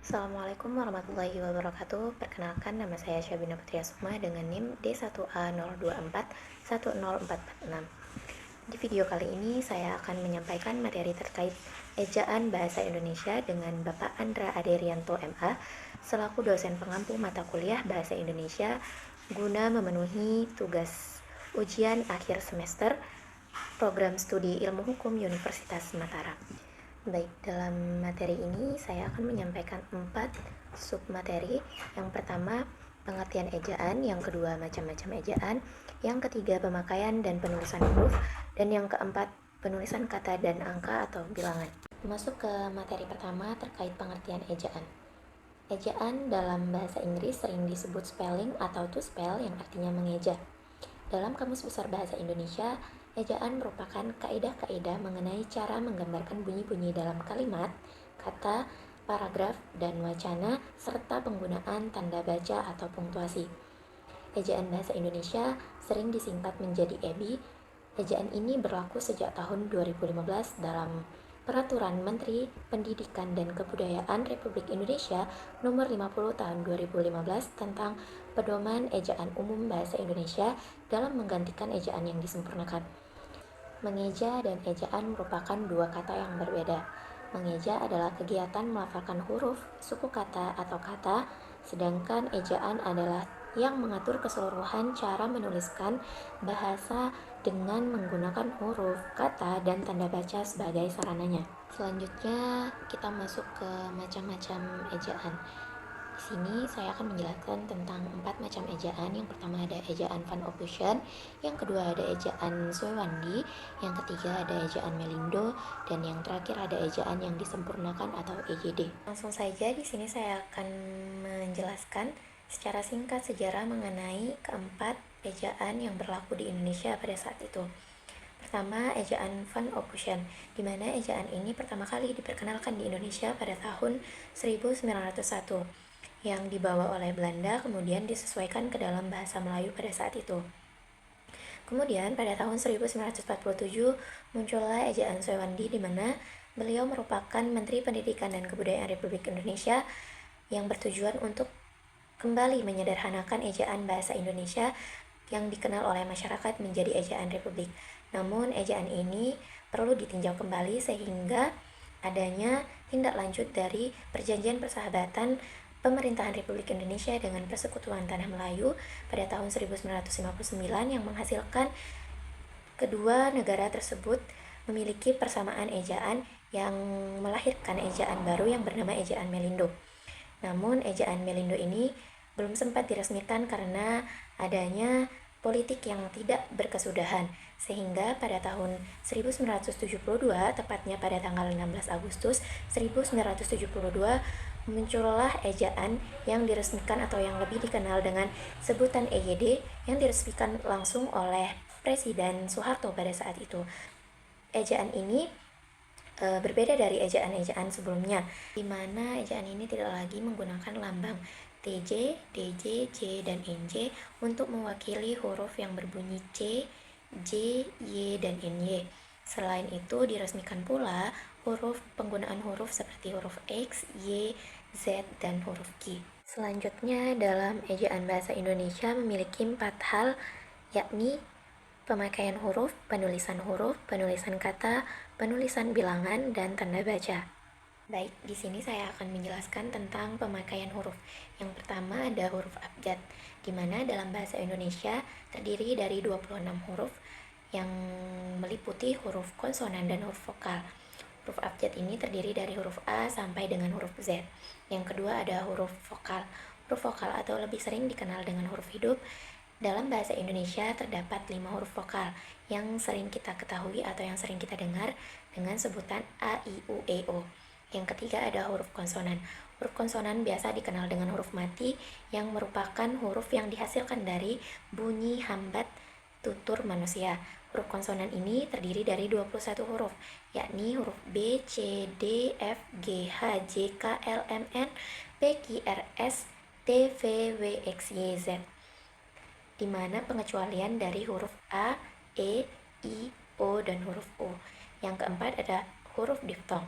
Assalamualaikum warahmatullahi wabarakatuh. Perkenalkan, nama saya Syabina Putri Asma dengan NIM D1A02410446. Di video kali ini saya akan menyampaikan materi terkait ejaan bahasa Indonesia dengan Bapak Andra Aderianto MA selaku dosen pengampu mata kuliah bahasa Indonesia guna memenuhi tugas ujian akhir semester program studi Ilmu Hukum Universitas Mataram. Baik, dalam materi ini saya akan menyampaikan 4 submateri. Yang pertama, pengertian ejaan. Yang kedua, macam-macam ejaan. Yang ketiga, pemakaian dan penulisan huruf. Dan yang keempat, penulisan kata dan angka atau bilangan. Masuk ke materi pertama terkait pengertian ejaan. Ejaan dalam bahasa Inggris sering disebut spelling atau to spell yang artinya mengeja. Dalam Kamus Besar Bahasa Indonesia, ejaan merupakan kaidah-kaidah mengenai cara menggambarkan bunyi-bunyi dalam kalimat, kata, paragraf, dan wacana, serta penggunaan tanda baca atau punktuasi. Ejaan bahasa Indonesia sering disingkat menjadi EBI. Ejaan ini berlaku sejak tahun 2015 dalam Peraturan Menteri Pendidikan dan Kebudayaan Republik Indonesia Nomor 50 Tahun 2015 tentang pedoman ejaan umum bahasa Indonesia dalam menggantikan ejaan yang disempurnakan. Mengeja dan ejaan merupakan dua kata yang berbeda. Mengeja adalah kegiatan melafalkan huruf, suku kata atau kata, sedangkan ejaan adalah yang mengatur keseluruhan cara menuliskan bahasa dengan menggunakan huruf, kata, dan tanda baca sebagai sarananya. Selanjutnya kita masuk ke macam-macam ejaan. Di sini saya akan menjelaskan tentang 4 macam ejaan. Yang pertama ada ejaan Van Ophusen, yang kedua ada ejaan Soewandi, yang ketiga ada ejaan Melindo, dan yang terakhir ada ejaan yang disempurnakan atau EJD. Langsung saja di sini saya akan menjelaskan secara singkat sejarah mengenai keempat ejaan yang berlaku di Indonesia pada saat itu. Pertama, ejaan Van Ophusen, di mana ejaan ini pertama kali diperkenalkan di Indonesia pada tahun 1901, yang dibawa oleh Belanda kemudian disesuaikan ke dalam bahasa Melayu pada saat itu. Kemudian pada tahun 1947 muncullah ejaan Soewandi, di mana beliau merupakan Menteri Pendidikan dan Kebudayaan Republik Indonesia yang bertujuan untuk kembali menyederhanakan ejaan bahasa Indonesia yang dikenal oleh masyarakat menjadi ejaan Republik. Namun ejaan ini perlu ditinjau kembali sehingga adanya tindak lanjut dari Perjanjian Persahabatan Pemerintahan Republik Indonesia dengan Persekutuan Tanah Melayu pada tahun 1959 yang menghasilkan kedua negara tersebut memiliki persamaan ejaan yang melahirkan ejaan baru yang bernama ejaan Melindo. Namun ejaan Melindo ini belum sempat diresmikan karena adanya politik yang tidak berkesudahan, sehingga pada tahun 1972, tepatnya pada tanggal 16 Agustus 1972, muncullah ejaan yang diresmikan atau yang lebih dikenal dengan sebutan EYD yang diresmikan langsung oleh Presiden Soeharto pada saat itu. Ejaan ini berbeda dari ejaan-ejaan sebelumnya, di mana ejaan ini tidak lagi menggunakan lambang TJ, DJ, J, dan NJ untuk mewakili huruf yang berbunyi C, J, Y, dan NY. Selain itu, diresmikan pula penggunaan huruf seperti huruf X, Y, Z, dan huruf Q. Selanjutnya, dalam ejaan bahasa Indonesia memiliki 4 hal, yakni pemakaian huruf, penulisan kata, penulisan bilangan, dan tanda baca. Baik, di sini saya akan menjelaskan tentang pemakaian huruf. Yang pertama ada huruf abjad, di mana dalam bahasa Indonesia terdiri dari 26 huruf yang meliputi huruf konsonan dan huruf vokal. Huruf abjad ini terdiri dari huruf A sampai dengan huruf Z. Yang kedua ada huruf vokal. Huruf vokal atau lebih sering dikenal dengan huruf hidup. Dalam bahasa Indonesia terdapat 5 huruf vokal yang sering kita ketahui atau yang sering kita dengar dengan sebutan A, I, U, E, O. Yang ketiga ada huruf konsonan. Huruf konsonan biasa dikenal dengan huruf mati yang merupakan huruf yang dihasilkan dari bunyi hambat tutur manusia. Huruf konsonan ini terdiri dari 21 huruf, yakni huruf B, C, D, F, G, H, J, K, L, M, N, P, Q, R, S, T, V, W, X, Y, Z, di mana pengecualian dari huruf A, E, I, O, dan huruf O. Yang keempat ada huruf diftong.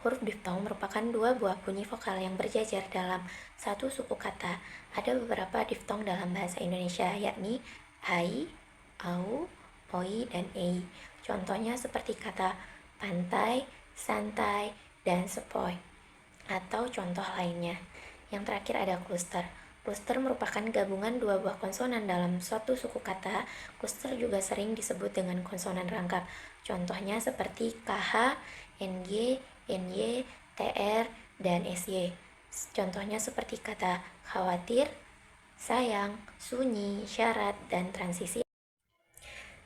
Huruf diftong merupakan dua buah bunyi vokal yang berjajar dalam satu suku kata. Ada beberapa diftong dalam bahasa Indonesia, yakni ai, au, oi, dan ei. Contohnya seperti kata pantai, santai, dan sepoi. Atau contoh lainnya. Yang terakhir ada kluster. Kluster merupakan gabungan dua buah konsonan dalam suatu suku kata. Kluster juga sering disebut dengan konsonan rangkap. Contohnya seperti KH, NG, NY, TR, dan SY. Contohnya seperti kata khawatir, sayang, sunyi, syarat, dan transisi.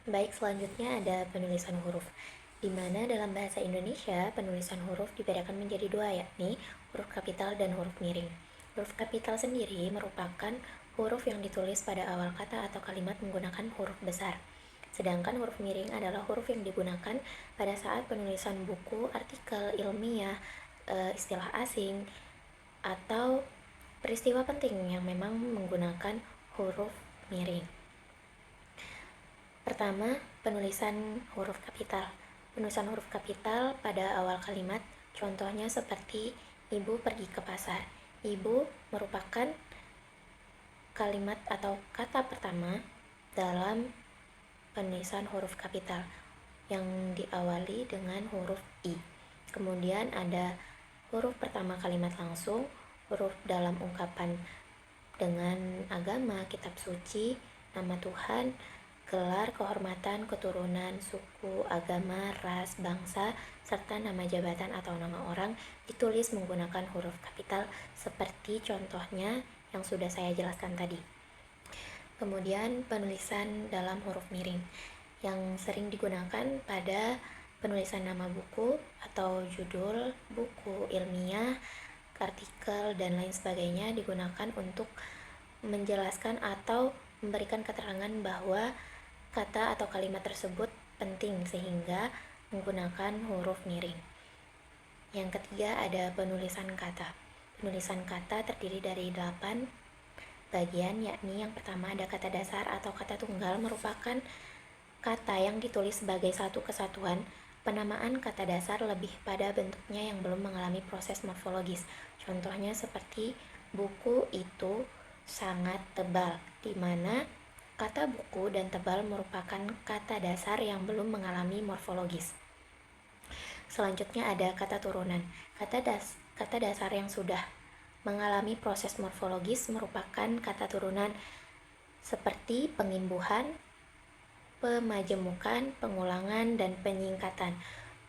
Baik, selanjutnya ada penulisan huruf, di mana dalam bahasa Indonesia penulisan huruf dibedakan menjadi dua, yakni huruf kapital dan huruf miring. Huruf kapital sendiri merupakan huruf yang ditulis pada awal kata atau kalimat menggunakan huruf besar. Sedangkan huruf miring adalah huruf yang digunakan pada saat penulisan buku, artikel ilmiah, istilah asing, atau peristiwa penting yang memang menggunakan huruf miring. Pertama, penulisan huruf kapital. Penulisan huruf kapital pada awal kalimat, contohnya seperti ibu pergi ke pasar. Ibu merupakan kalimat atau kata pertama dalam penulisan huruf kapital yang diawali dengan huruf I. Kemudian ada huruf pertama kalimat langsung, huruf dalam ungkapan dengan agama, kitab suci, nama Tuhan, gelar, kehormatan, keturunan, suku, agama, ras, bangsa, serta nama jabatan atau nama orang ditulis menggunakan huruf kapital seperti contohnya yang sudah saya jelaskan tadi. Kemudian penulisan dalam huruf miring yang sering digunakan pada penulisan nama buku atau judul buku ilmiah, artikel, dan lain sebagainya digunakan untuk menjelaskan atau memberikan keterangan bahwa kata atau kalimat tersebut penting sehingga menggunakan huruf miring. Yang ketiga ada penulisan kata. Penulisan kata terdiri dari 8 bagian, yakni yang pertama ada kata dasar atau kata tunggal, merupakan kata yang ditulis sebagai satu kesatuan. Penamaan kata dasar lebih pada bentuknya yang belum mengalami proses morfologis. Contohnya seperti buku itu sangat tebal, di mana kata buku dan tebal merupakan kata dasar yang belum mengalami morfologis. Selanjutnya ada kata turunan. Kata dasar yang sudah mengalami proses morfologis merupakan kata turunan seperti pengimbuhan, pemajemukan, pengulangan, dan penyingkatan.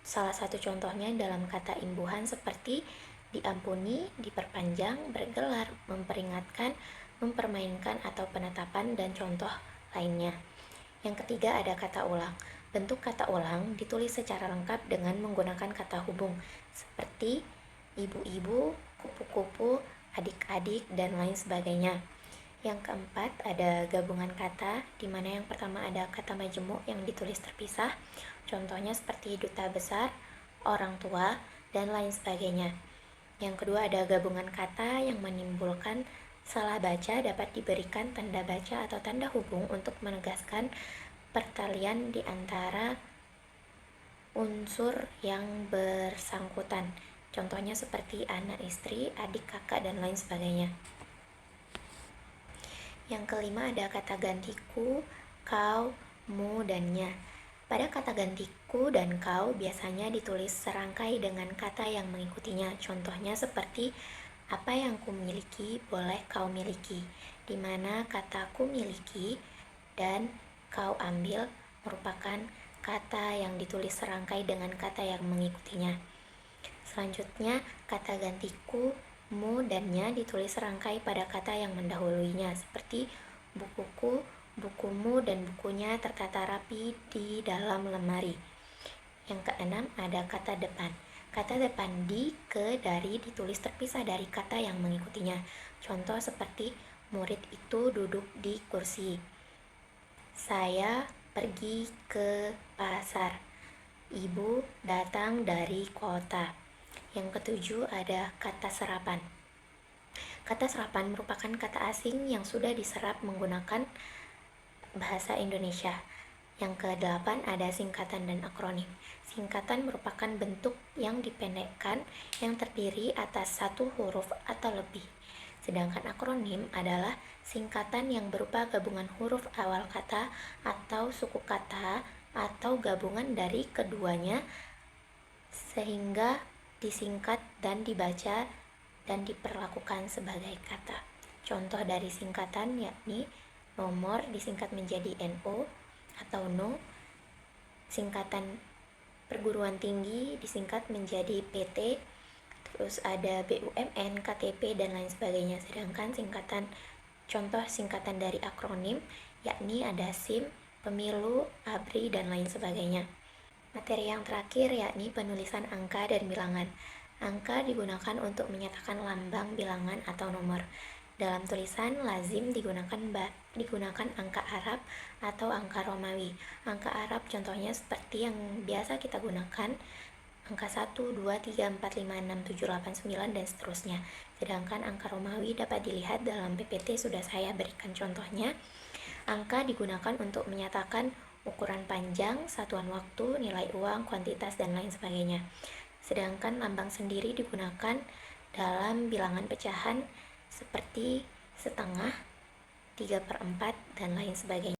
Salah satu contohnya dalam kata imbuhan seperti diampuni, diperpanjang, bergelar, memperingatkan, mempermainkan, atau penetapan, dan contoh lainnya. Yang ketiga ada kata ulang. Bentuk kata ulang ditulis secara lengkap dengan menggunakan kata hubung seperti ibu-ibu, kupu-kupu, adik-adik, dan lain sebagainya. Yang keempat ada gabungan kata, di mana yang pertama ada kata majemuk yang ditulis terpisah, contohnya seperti duta besar, orang tua, dan lain sebagainya. Yang kedua ada gabungan kata yang menimbulkan salah baca, dapat diberikan tanda baca atau tanda hubung untuk menegaskan pertalian di antara unsur yang bersangkutan. Contohnya seperti anak, istri, adik, kakak, dan lain sebagainya. Yang kelima ada kata gantiku, kau, mu, dan nya. Pada kata gantiku dan kau biasanya ditulis serangkai dengan kata yang mengikutinya. Contohnya seperti apa yang ku miliki boleh kau miliki, di mana kata ku miliki dan kau ambil merupakan kata yang ditulis serangkai dengan kata yang mengikutinya. Selanjutnya, kata gantiku, mu, dan nya ditulis serangkai pada kata yang mendahuluinya, seperti bukuku, bukumu, dan bukunya tertata rapi di dalam lemari. Yang keenam ada kata depan. Kata depan di, ke, dari ditulis terpisah dari kata yang mengikutinya. Contoh seperti murid itu duduk di kursi. Saya pergi ke pasar. Ibu datang dari kota. Yang ketujuh ada kata serapan. Kata serapan merupakan kata asing yang sudah diserap menggunakan bahasa Indonesia. Yang ke-8 ada singkatan dan akronim. Singkatan merupakan bentuk yang dipendekkan yang terdiri atas satu huruf atau lebih. Sedangkan akronim adalah singkatan yang berupa gabungan huruf awal kata atau suku kata atau gabungan dari keduanya sehingga disingkat dan dibaca dan diperlakukan sebagai kata. Contoh dari singkatan yakni nomor disingkat menjadi NO atau no, singkatan perguruan tinggi disingkat menjadi PT, terus ada BUMN, KTP, dan lain sebagainya. Sedangkan contoh singkatan dari akronim yakni ada SIM, pemilu, ABRI, dan lain sebagainya. Materi yang terakhir yakni penulisan angka dan bilangan. Angka digunakan untuk menyatakan lambang, bilangan, atau nomor. Dalam tulisan lazim digunakan angka Arab atau angka Romawi. Angka Arab contohnya seperti yang biasa kita gunakan, angka 1, 2, 3, 4, 5, 6, 7, 8, 9, dan seterusnya. Sedangkan angka Romawi dapat dilihat dalam PPT, sudah saya berikan contohnya. Angka digunakan untuk menyatakan ukuran panjang, satuan waktu, nilai uang, kuantitas, dan lain sebagainya. Sedangkan lambang sendiri digunakan dalam bilangan pecahan seperti setengah, 3/4, dan lain sebagainya.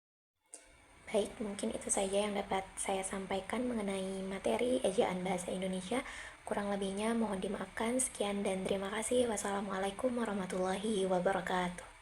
Baik, mungkin itu saja yang dapat saya sampaikan mengenai materi ejaan bahasa Indonesia. Kurang lebihnya mohon dimaafkan. Sekian dan terima kasih. Wassalamualaikum warahmatullahi wabarakatuh.